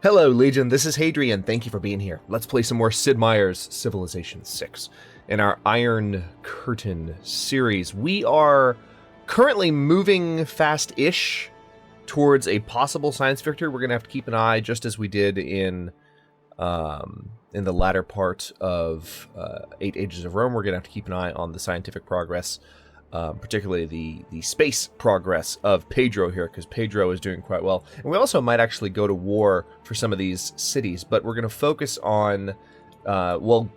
Hello, Legion. This is Hadrian. Thank you for being here. Let's play some more Sid Meier's Civilization 6 in our Iron Curtain series. We are currently moving fast-ish towards a possible science victory. We're going to have to keep an eye, just as we did in the latter part of 8 Ages of Rome. We're going to have to keep an eye on the scientific progress, particularly the space progress of Pedro here, because Pedro is doing quite well. And we also might actually go to war for some of these cities, but we're going to focus on,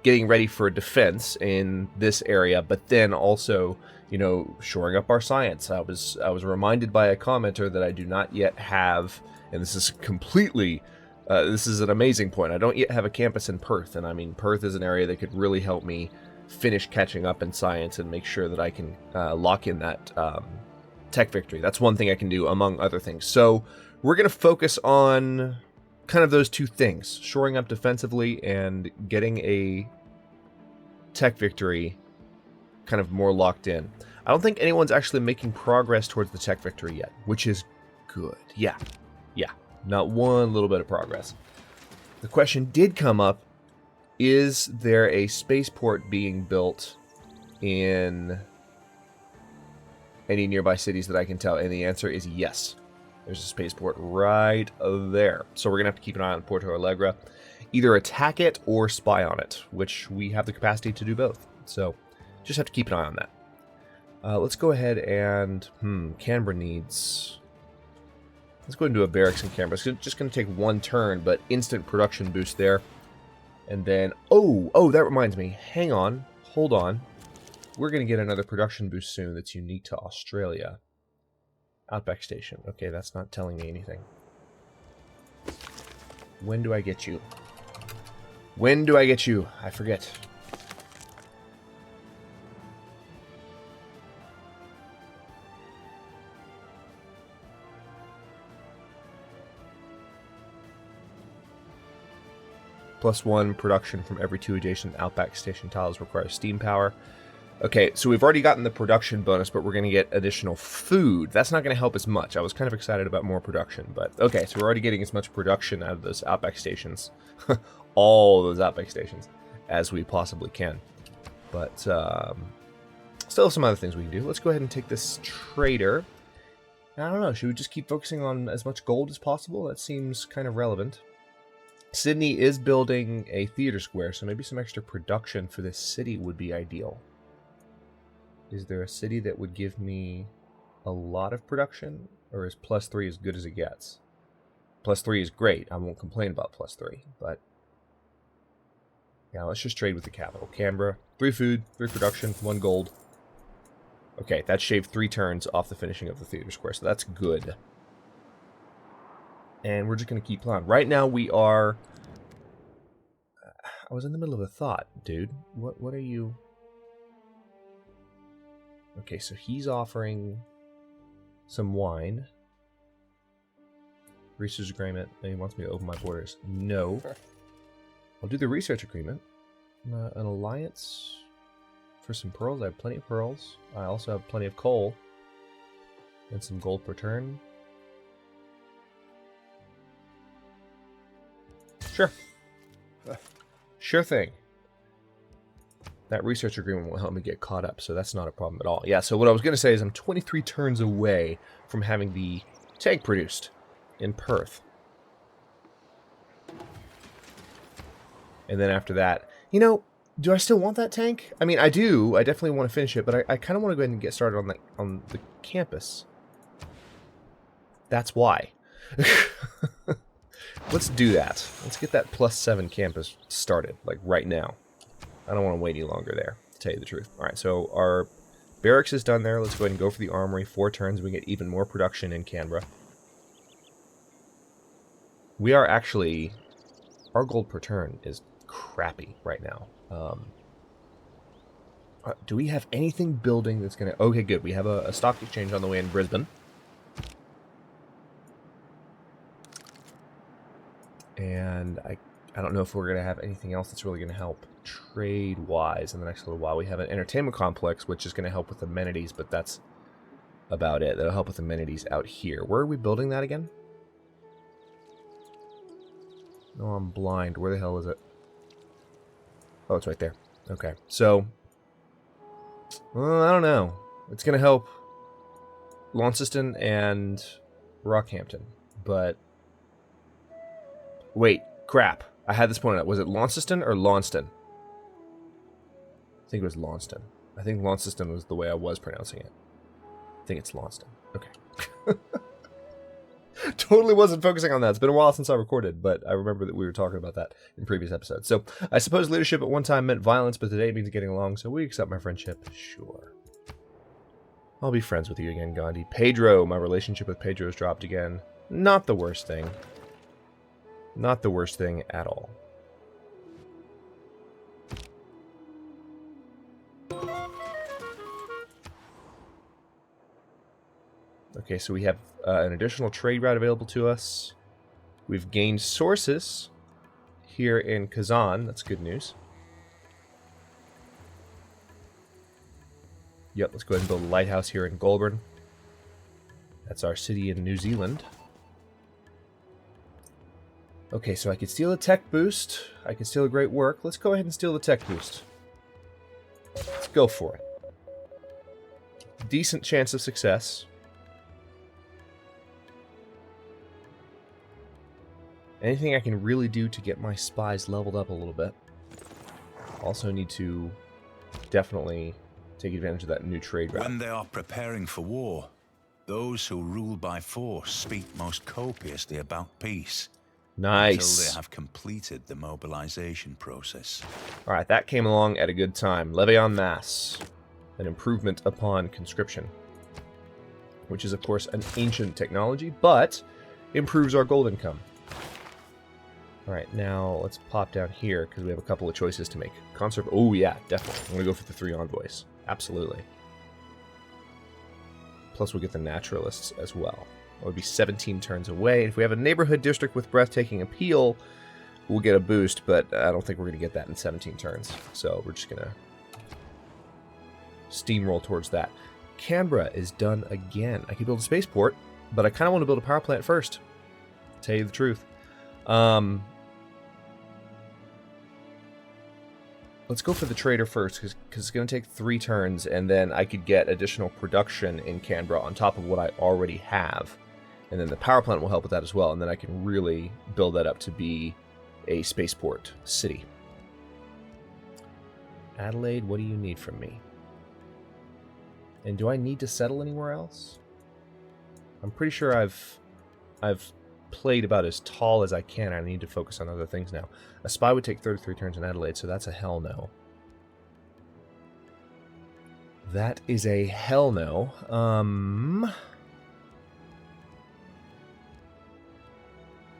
getting ready for defense in this area, but then also, you know, shoring up our science. I was reminded by a commenter that I do not yet have, and this is completely, this is an amazing point, I don't yet have a campus in Perth, and I mean, Perth is an area that could really help me finish catching up in science and make sure that I can lock in that tech victory. That's one thing I can do, among other things. So we're going to focus on kind of those two things, shoring up defensively and getting a tech victory kind of more locked in. I don't think anyone's actually making progress towards the tech victory yet, which is good. Yeah, not one little bit of progress. The question did come up, is there a spaceport being built in any nearby cities that I can tell? And the answer is yes. There's a spaceport right there. So we're going to have to keep an eye on Porto Alegre. Either attack it or spy on it, which we have the capacity to do both. So just have to keep an eye on that. Let's go ahead and... Canberra needs... Let's go ahead and do a barracks in Canberra. It's just going to take one turn, but instant production boost there. And then, oh, that reminds me. Hang on. Hold on. We're going to get another production boost soon that's unique to Australia. Outback Station. Okay, that's not telling me anything. When do I get you? When do I get you? I forget. +1 production from every 2 adjacent Outback Station tiles requires steam power. Okay, so we've already gotten the production bonus, but we're going to get additional food. That's not going to help as much. I was kind of excited about more production, but okay, so we're already getting as much production out of those Outback Stations, all those Outback Stations, as we possibly can. But still have some other things we can do. Let's go ahead and take this trader. I don't know, should we just keep focusing on as much gold as possible? That seems kind of relevant. Sydney is building a theater square, so maybe some extra production for this city would be ideal. Is there a city that would give me a lot of production, or is +3 as good as it gets? +3 is great. I won't complain about +3, but yeah, let's just trade with the capital. Canberra, 3 food, 3 production, 1 gold. Okay, that shaved 3 turns off the finishing of the theater square, so that's good. And we're just going to keep plowing. Right now we are... I was in the middle of a thought, dude. What are you... Okay, so he's offering some wine. Research agreement. And he wants me to open my borders. No. I'll do the research agreement. An alliance for some pearls. I have plenty of pearls. I also have plenty of coal. And some gold per turn. Sure. Sure thing. That research agreement will help me get caught up, so that's not a problem at all. Yeah, so what I was going to say is I'm 23 turns away from having the tank produced in Perth. And then after that, you know, do I still want that tank? I mean, I do. I definitely want to finish it, but I kind of want to go ahead and get started on the campus. That's why. Let's do that. Let's get that +7 campus started, like right now. I don't want to wait any longer there, to tell you the truth. Alright, so our barracks is done there. Let's go ahead and go for the armory. 4 turns, we get even more production in Canberra. We are actually... Our gold per turn is crappy right now. Do we have anything building that's going to... Okay, good. We have a stock exchange on the way in Brisbane. And I don't know if we're going to have anything else that's really going to help trade-wise in the next little while. We have an entertainment complex, which is going to help with amenities, but that's about it. That'll help with amenities out here. Where are we building that again? No, I'm blind. Where the hell is it? Oh, it's right there. Okay, so... Well, I don't know. It's going to help Launceston and Rockhampton, but... Wait, crap. I had this pointed out. Was it Launceston or Launceston? I think it was Launceston. I think Launceston was the way I was pronouncing it. I think it's Launceston. Okay. Totally wasn't focusing on that. It's been a while since I recorded, but I remember that we were talking about that in previous episodes. So, I suppose leadership at one time meant violence, but today it means getting along, so we accept my friendship. Sure. I'll be friends with you again, Gandhi. Pedro, my relationship with Pedro's dropped again. Not the worst thing. Not the worst thing at all. Okay, so we have an additional trade route available to us. We've gained sources here in Kazan. That's good news. Yep, let's go ahead and build a lighthouse here in Goulburn. That's our city in New Zealand. Okay, so I could steal a tech boost. I could steal a great work. Let's go ahead and steal the tech boost. Let's go for it. Decent chance of success. Anything I can really do to get my spies leveled up a little bit. Also need to definitely take advantage of that new trade route. When they are preparing for war, those who rule by force speak most copiously about peace. Nice. Until they have completed the mobilization process. Alright, that came along at a good time. Levy en masse. An improvement upon conscription. Which is, of course, an ancient technology, but improves our gold income. Alright, now let's pop down here, because we have a couple of choices to make. Oh yeah, definitely. I'm going to go for the 3 envoys. Absolutely. Plus we'll get the naturalists as well. That would be 17 turns away. If we have a neighborhood district with breathtaking appeal, we'll get a boost, but I don't think we're going to get that in 17 turns. So we're just going to steamroll towards that. Canberra is done again. I could build a spaceport, but I kind of want to build a power plant first. To tell you the truth. Let's go for the trader first, because it's going to take 3 turns, and then I could get additional production in Canberra on top of what I already have. And then the power plant will help with that as well, and then I can really build that up to be a spaceport city. Adelaide, what do you need from me? And do I need to settle anywhere else? I'm pretty sure I've played about as tall as I can. I need to focus on other things now. A spy would take 33 turns in Adelaide, so that's a hell no. That is a hell no.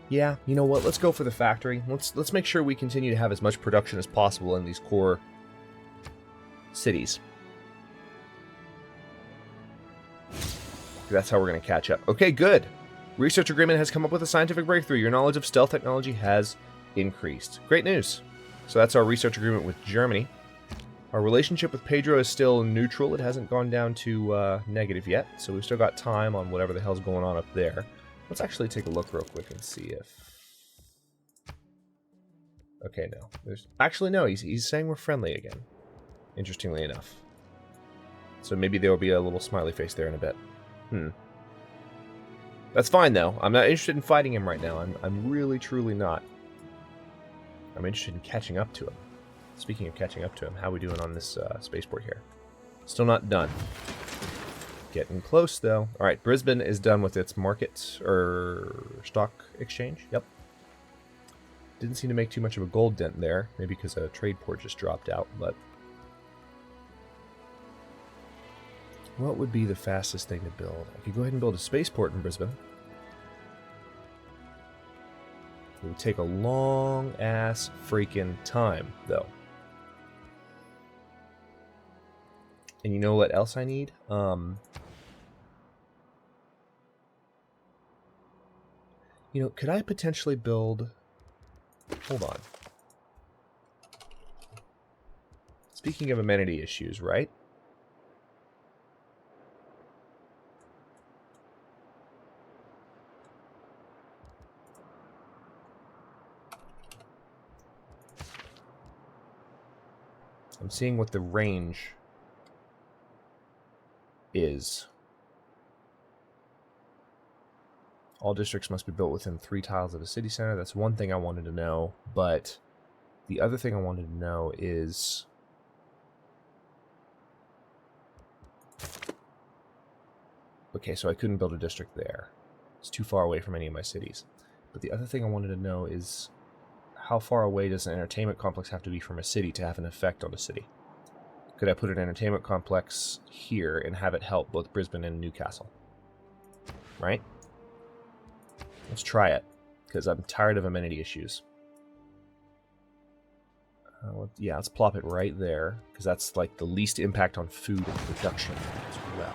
Yeah, you know what? Let's go for the factory. Let's make sure we continue to have as much production as possible in these core cities. That's how we're going to catch up. Okay, good. Research agreement has come up with a scientific breakthrough. Your knowledge of stealth technology has increased. Great news. So that's our research agreement with Germany. Our relationship with Pedro is still neutral. It hasn't gone down to negative yet, so we've still got time on whatever the hell's going on up there. Let's actually take a look real quick and see if... Okay, no. Actually, no, he's saying we're friendly again. Interestingly enough. So maybe there will be a little smiley face there in a bit. That's fine, though. I'm not interested in fighting him right now. I'm really, truly not. I'm interested in catching up to him. Speaking of catching up to him, how are we doing on this spaceport here? Still not done. Getting close, though. Alright, Brisbane is done with its market, or stock exchange. Yep. Didn't seem to make too much of a gold dent there. Maybe because a trade port just dropped out, but... What would be the fastest thing to build? I could go ahead and build a spaceport in Brisbane. It would take a long-ass freaking time, though. And you know what else I need? You know, could I potentially build... Hold on. Speaking of amenity issues, right? I'm seeing what the range is. All districts must be built within 3 tiles of a city center. That's one thing I wanted to know, but the other thing I wanted to know is... Okay, so I couldn't build a district there. It's too far away from any of my cities. But the other thing I wanted to know is how far away does an entertainment complex have to be from a city to have an effect on a city? Could I put an entertainment complex here and have it help both Brisbane and Newcastle? Right? Let's try it, because I'm tired of amenity issues. Yeah, let's plop it right there, because that's like the least impact on food and production as well.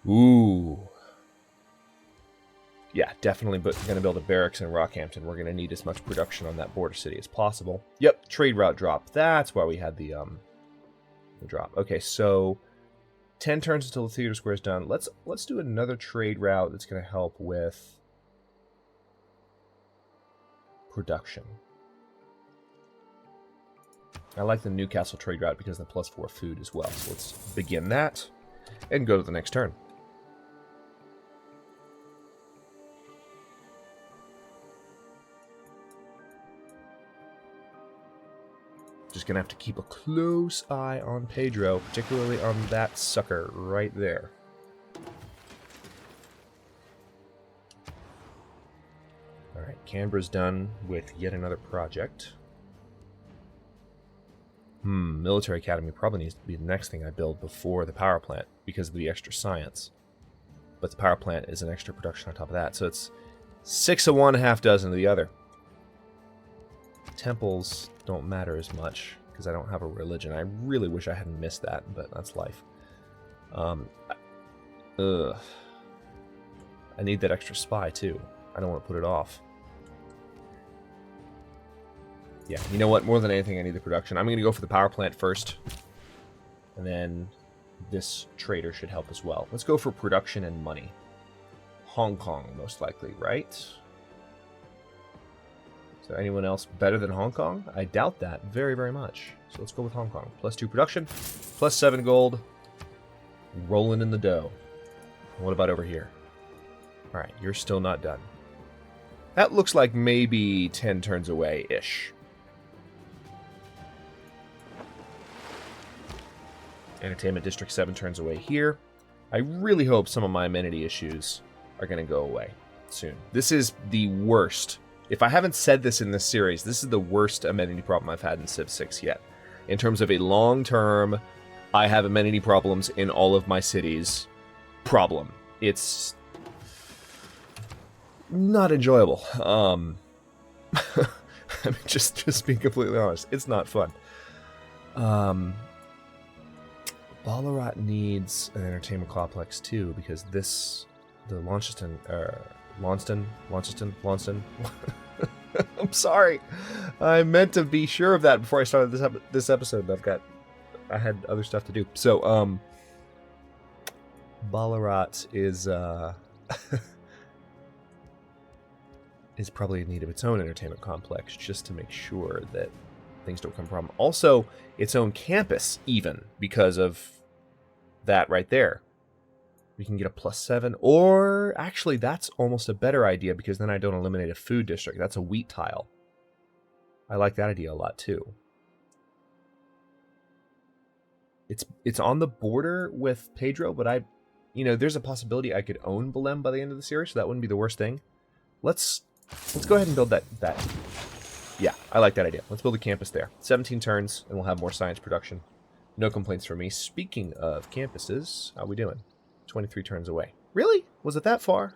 Ooh. Yeah, definitely going to build a barracks in Rockhampton. We're going to need as much production on that border city as possible. Yep, trade route drop. That's why we had the drop. Okay, so 10 turns until the theater square is done. Let's do another trade route that's going to help with production. I like the Newcastle trade route because of the +4 food as well. So let's begin that and go to the next turn. Just going to have to keep a close eye on Pedro, particularly on that sucker right there. Alright, Canberra's done with yet another project. Military Academy probably needs to be the next thing I build before the power plant because of the extra science. But the power plant is an extra production on top of that, so it's 6 of one, half dozen of the other. Temples don't matter as much because I don't have a religion. I really wish I hadn't missed that, but that's life. I need that extra spy too. I don't want to put it off. Yeah, you know what? More than anything, I need the production. I'm going to go for the power plant first. And then this trader should help as well. Let's go for production and money. Hong Kong, most likely, right? Is there anyone else better than Hong Kong? I doubt that very, very much. So let's go with Hong Kong. +2 production, +7 gold. Rolling in the dough. What about over here? Alright, you're still not done. That looks like maybe 10 turns away-ish. Entertainment District 7 turns away here. I really hope some of my amenity issues are going to go away soon. This is the worst. If I haven't said this in this series, this is the worst amenity problem I've had in Civ 6 yet. In terms of a long-term, I have amenity problems in all of my cities problem. It's not enjoyable. I'm just being completely honest. It's not fun. Ballarat needs an entertainment complex too, because the Launceston, I'm sorry. I meant to be sure of that before I started this episode. I had other stuff to do. So, Ballarat is is probably in need of its own entertainment complex, just to make sure that things don't become a problem. Also, its own campus, even, because of that right there. We can get a +7, or actually that's almost a better idea because then I don't eliminate a food district. That's a wheat tile. I like that idea a lot too. It's on the border with Pedro, but there's a possibility I could own Belém by the end of the series, so that wouldn't be the worst thing. Let's go ahead and build that. Yeah, I like that idea. Let's build a campus there. 17 turns, and we'll have more science production. No complaints from me. Speaking of campuses, how we doing? 23 turns away. Really? Was it that far?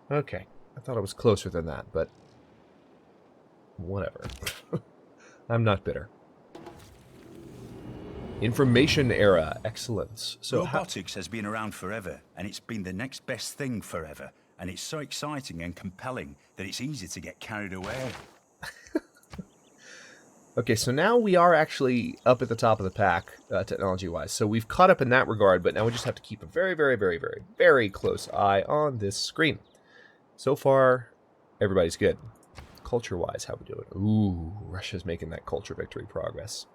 Okay. I thought it was closer than that, but whatever. I'm not bitter. Information era. Excellent. So robotics has been around forever, and it's been the next best thing forever. And it's so exciting and compelling that it's easy to get carried away. Okay, so now we are actually up at the top of the pack, technology-wise. So we've caught up in that regard, but now we just have to keep a very, very, very, very, very close eye on this screen. So far, everybody's good. Culture-wise, how we do it? Ooh, Russia's making that culture victory progress.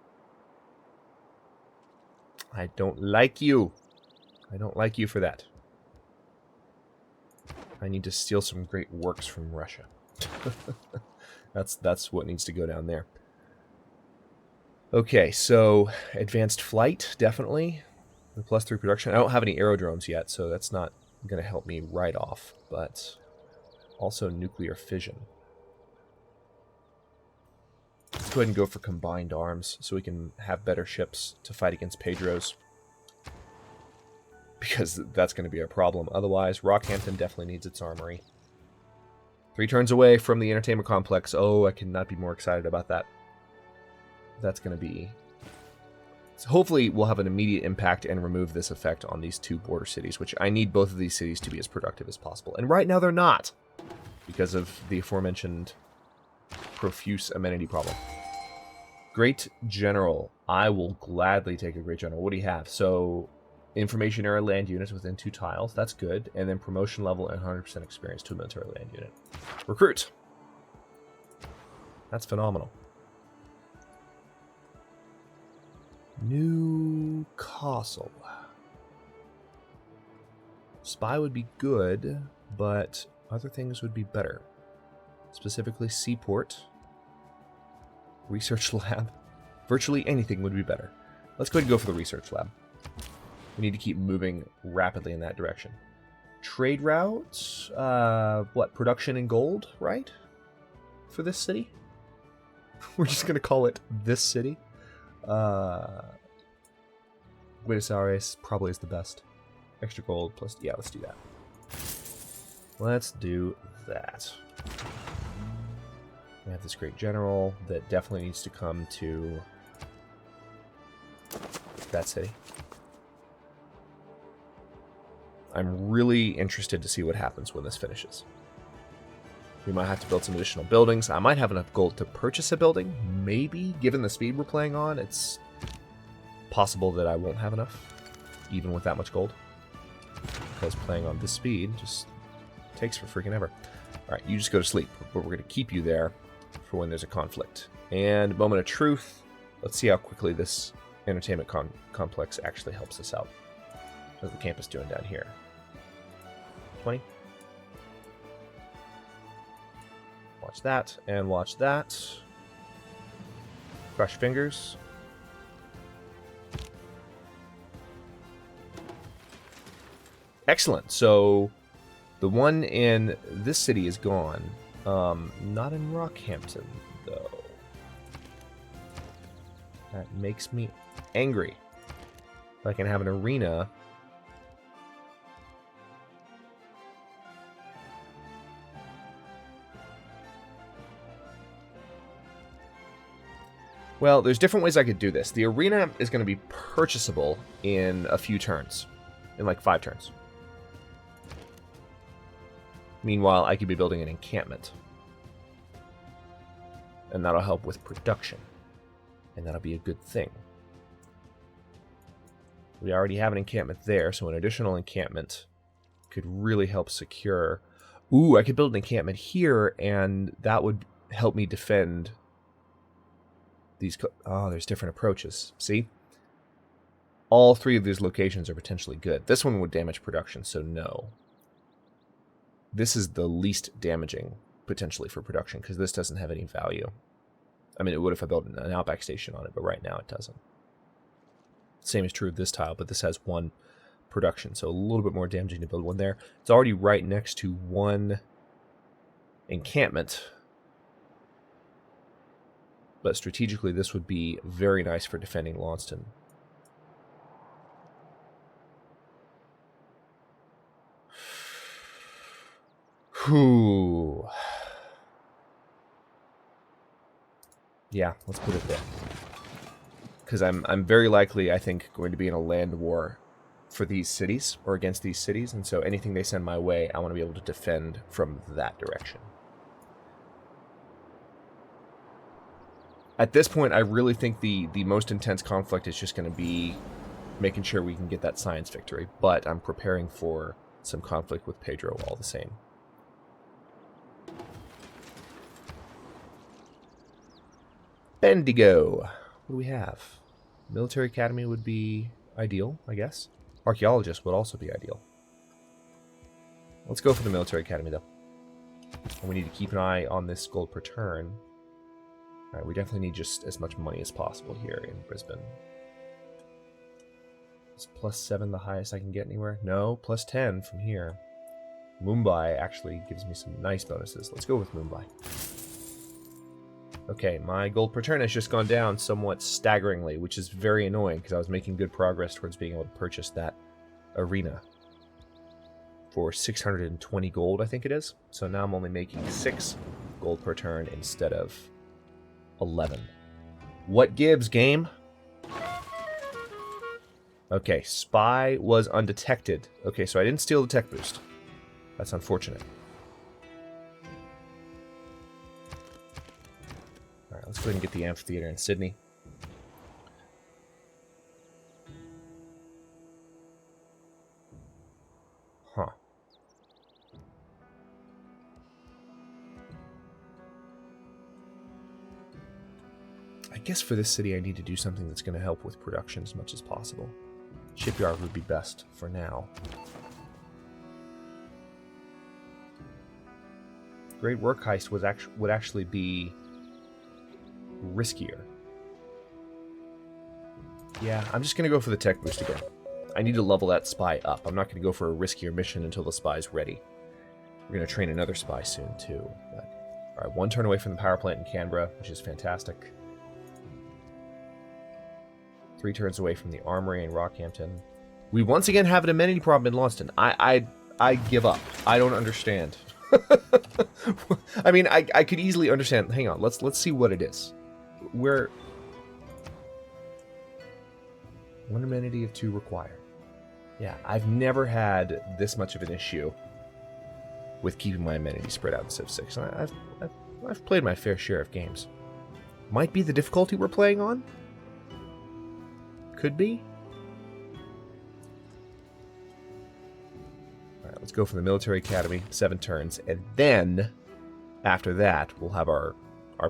I don't like you. I don't like you for that. I need to steal some great works from Russia. That's what needs to go down there. Okay, so advanced flight, definitely. The +3 production. I don't have any aerodromes yet, so that's not going to help me right off. But also nuclear fission. Let's go ahead and go for combined arms so we can have better ships to fight against Pedro's. Because that's going to be a problem. Otherwise, Rockhampton definitely needs its armory. 3 turns away from the entertainment complex. Oh, I cannot be more excited about that. That's going to be... So hopefully, we'll have an immediate impact and remove this effect on these 2 border cities, which I need both of these cities to be as productive as possible. And right now, they're not, because of the aforementioned profuse amenity problem. Great General. I will gladly take a Great General. What do you have? So, information era land units within 2 tiles. That's good. And then promotion level and 100% experience to a military land unit. Recruit. That's phenomenal. New castle. Spy would be good, but other things would be better. Specifically, seaport, research lab. Virtually anything would be better. Let's go ahead and go for the research lab. We need to keep moving rapidly in that direction. Trade routes, what, production in gold, right? For this city? We're just going to call it this city. Buenos Aires probably is the best. Extra gold plus, yeah, let's do that. Let's do that. We have this great general that definitely needs to come to that city. I'm really interested to see what happens when this finishes. We might have to build some additional buildings. I might have enough gold to purchase a building. Maybe, given the speed we're playing on, it's possible that I won't have enough, even with that much gold. Because playing on this speed just takes for freaking ever. Alright, you just go to sleep, but we're going to keep you there for when there's a conflict. And moment of truth. Let's see how quickly this entertainment complex actually helps us out. How's the campus doing down here? 20? Watch that, and watch that. Cross your fingers. Excellent. So the one in this city is gone. Not in Rockhampton, though. That makes me angry. If I can have an arena. Well, there's different ways I could do this. The arena is going to be purchasable in a few turns. In like 5 turns. Meanwhile, I could be building an encampment. And that'll help with production. And that'll be a good thing. We already have an encampment there, so an additional encampment could really help secure... Ooh, I could build an encampment here, and that would help me defend these... Oh, there's different approaches. See? All 3 of these locations are potentially good. This one would damage production, so no. This is the least damaging, potentially, for production, because this doesn't have any value. I mean, it would if I built an outback station on it, but right now it doesn't. Same is true of this tile, but this has 1 production, so a little bit more damaging to build one there. It's already right next to 1 encampment. But strategically, this would be very nice for defending Launceston. Whew. Yeah, let's put it there. Because I'm very likely, I think, going to be in a land war for these cities, or against these cities, and so anything they send my way, I want to be able to defend from that direction. At this point, I really think the most intense conflict is just going to be making sure we can get that science victory, but I'm preparing for some conflict with Pedro all the same. Bendigo. What do we have? Military Academy would be ideal, I guess. Archaeologist would also be ideal. Let's go for the Military Academy, though. And we need to keep an eye on this gold per turn. Alright, we definitely need just as much money as possible here in Brisbane. Is +7 the highest I can get anywhere? No, +10 from here. Mumbai actually gives me some nice bonuses. Let's go with Mumbai. Okay, my gold per turn has just gone down somewhat staggeringly, which is very annoying because I was making good progress towards being able to purchase that arena for 620 gold, I think it is. So now I'm only making 6 gold per turn instead of 11. What gives, game? Okay, spy was undetected. Okay, so I didn't steal the tech boost. That's unfortunate. Alright, let's go ahead and get the amphitheater in Sydney. Huh. I guess for this city I need to do something that's going to help with production as much as possible. Shipyard would be best for now. Great Work Heist would actually be riskier. Yeah, I'm just going to go for the tech boost again. I need to level that spy up. I'm not going to go for a riskier mission until the spy's ready. We're going to train another spy soon, too. But, all right, 1 turn away from the power plant in Canberra, which is fantastic. 3 turns away from the armory in Rockhampton. We once again have an amenity problem in Launceston. I give up. I don't understand. I mean, I could easily understand. Hang on, let's see what it is. Where 1 amenity of 2 required. Yeah, I've never had this much of an issue with keeping my amenities spread out in Civ 6. I've played my fair share of games. Might be the difficulty we're playing on. Could be. Alright, let's go for the Military Academy, 7 turns, and then after that we'll have our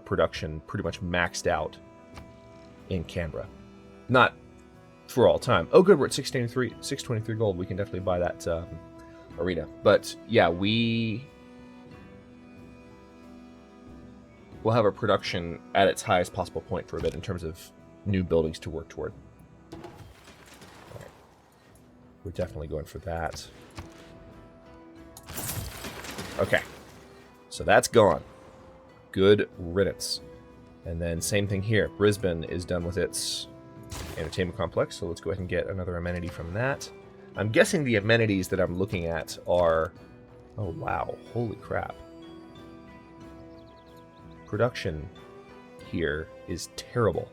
production pretty much maxed out in Canberra. Not for all time. Oh good, we're at 623 gold. We can definitely buy that arena. But yeah, we'll have our production at its highest possible point for a bit in terms of new buildings to work toward. We're definitely going for that. Okay. So that's gone. Good riddance. And then same thing here. Brisbane is done with its entertainment complex, so let's go ahead and get another amenity from that. I'm guessing the amenities that I'm looking at are... Oh, wow. Holy crap. Production here is terrible.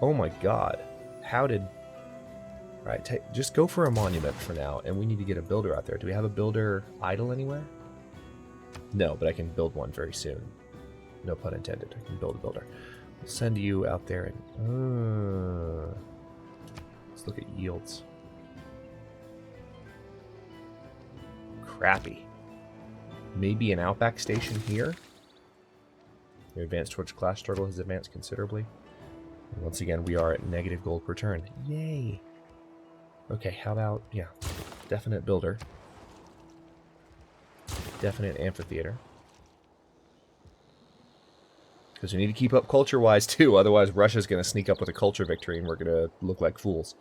Oh my god. How did... Alright, just go for a monument for now, and we need to get a builder out there. Do we have a builder idle anywhere? No, but I can build one very soon. No pun intended. I can build a builder. I'll send you out there and... let's look at yields. Crappy. Maybe an outback station here? Your advance towards class struggle has advanced considerably. And once again, we are at negative gold per turn. Yay! Okay, how about, yeah, definite builder. Definite amphitheater. Because we need to keep up culture-wise, too. Otherwise, Russia's going to sneak up with a culture victory, and we're going to look like fools.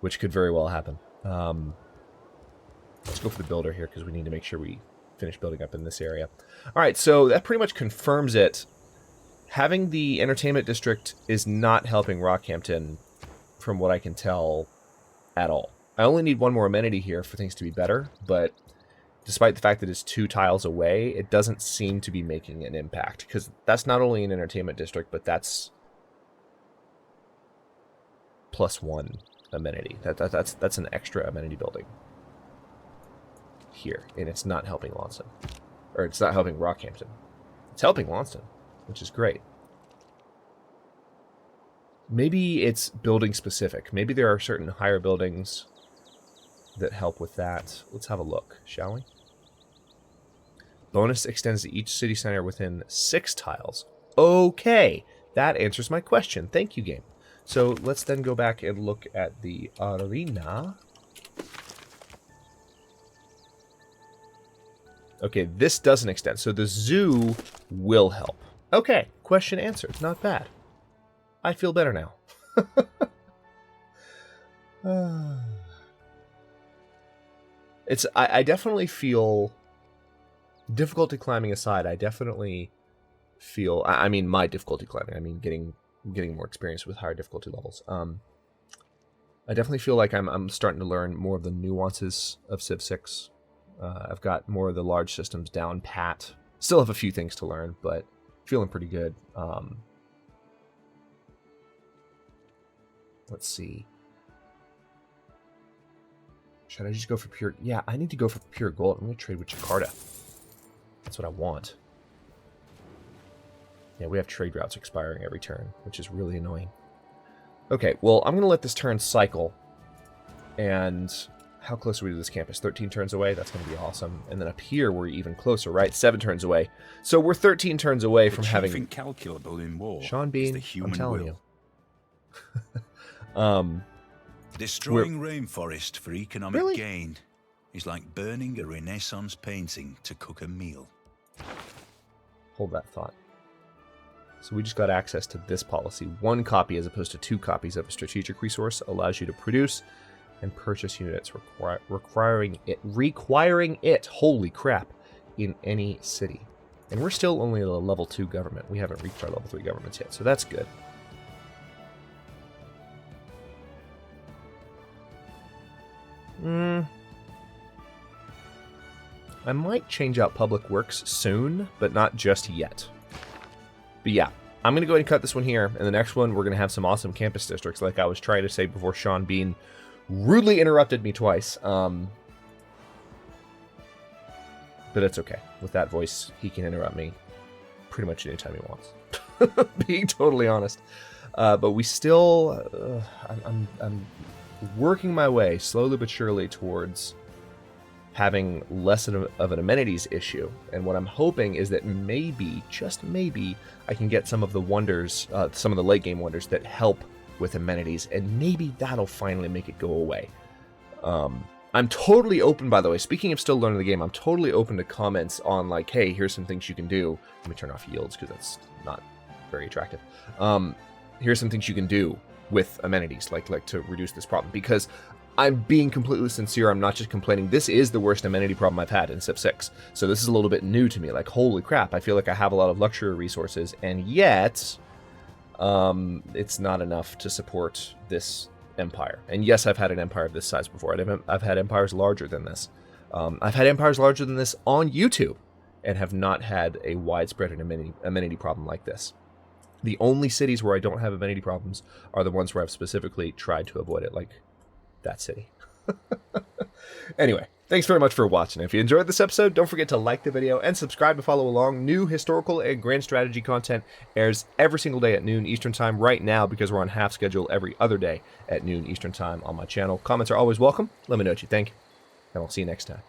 Which could very well happen. Let's go for the builder here, because we need to make sure we finish building up in this area. Alright, so that pretty much confirms it. Having the entertainment district is not helping Rockhampton, from what I can tell, at all. I only need one more amenity here for things to be better, but despite the fact that it's 2 tiles away, it doesn't seem to be making an impact, because that's not only an entertainment district, but that's +1 amenity. That's an extra amenity building here, and it's not helping Launceston. Or it's not helping Rockhampton. It's helping Launceston, which is great. Maybe it's building specific. Maybe there are certain higher buildings that help with that. Let's have a look, shall we? Bonus extends to each city center within 6 tiles. Okay, that answers my question. Thank you, game. So let's then go back and look at the arena. Okay, this doesn't extend, so the zoo will help. Okay, question answered. Not bad. I feel better now. I definitely feel, difficulty climbing aside, I definitely feel, I mean my difficulty climbing, I mean getting more experience with higher difficulty levels. I definitely feel like I'm starting to learn more of the nuances of Civ 6. I've got more of the large systems down pat. Still have a few things to learn, but feeling pretty good. Let's see. Should I just go for pure... Yeah, I need to go for pure gold. I'm going to trade with Jakarta. That's what I want. Yeah, we have trade routes expiring every turn, which is really annoying. Okay, well, I'm going to let this turn cycle. And how close are we to this campus? 13 turns away? That's going to be awesome. And then up here, we're even closer, right? 7 turns away. So we're 13 turns away from having... incalculable in war. Sean Bean, I'm telling you. Destroying rainforest for economic gain is like burning a Renaissance painting to cook a meal. Hold that thought. So we just got access to this policy. 1 copy as opposed to 2 copies of a strategic resource allows you to produce and purchase units requiring it, holy crap, in any city. And we're still only at a level 2 government. We haven't reached our level 3 governments yet, so that's good. I might change out Public Works soon, but not just yet. But yeah, I'm going to go ahead and cut this one here, and the next one we're going to have some awesome campus districts like I was trying to say before Sean Bean rudely interrupted me twice. But it's okay. With that voice, he can interrupt me pretty much anytime he wants. Being totally honest. But we still... I'm working my way slowly but surely towards having less of an amenities issue. And what I'm hoping is that maybe, just maybe, I can get some of the wonders, some of the late game wonders that help with amenities, and maybe that'll finally make it go away. I'm totally open, by the way, speaking of still learning the game, I'm totally open to comments on like, hey, here's some things you can do. Let me turn off yields because that's not very attractive. Here's some things you can do with amenities, like to reduce this problem, because I'm being completely sincere. I'm not just complaining. This is the worst amenity problem I've had in Civ 6. So this is a little bit new to me. Like, holy crap, I feel like I have a lot of luxury resources, and yet it's not enough to support this empire. And yes, I've had an empire of this size before. I've had empires larger than this. I've had empires larger than this on YouTube and have not had a widespread amenity problem like this. The only cities where I don't have amenity problems are the ones where I've specifically tried to avoid it, like that city. Anyway, thanks very much for watching. If you enjoyed this episode, don't forget to like the video and subscribe to follow along. New historical and grand strategy content airs every single day at noon Eastern Time right now, because we're on half schedule every other day at noon Eastern Time on my channel. Comments are always welcome. Let me know what you think, and I'll see you next time.